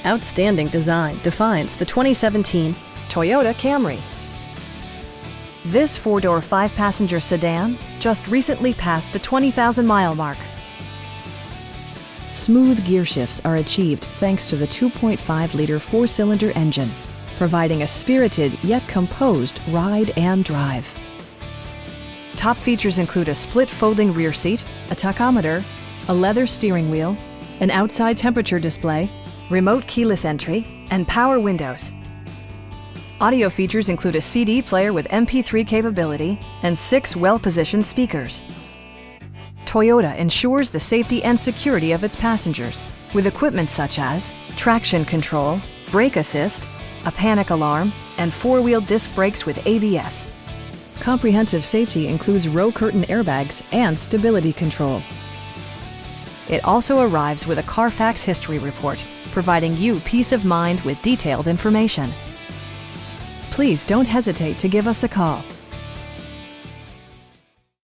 Outstanding design defines the 2017 Toyota Camry. This four-door, five-passenger sedan just recently passed the 20,000-mile mark. Smooth gear shifts are achieved thanks to the 2.5-liter four-cylinder engine, providing a spirited yet composed ride and drive. Top features include a split folding rear seat, a tachometer, a leather steering wheel, an outside temperature display, remote keyless entry, and power windows. Audio features include a CD player with MP3 capability and 6 well-positioned speakers. Toyota ensures the safety and security of its passengers with equipment such as traction control, brake assist, a panic alarm, and four-wheel disc brakes with ABS. Comprehensive safety includes row curtain airbags and stability control. It also arrives with a Carfax history report, providing you peace of mind with detailed information. Please don't hesitate to give us a call.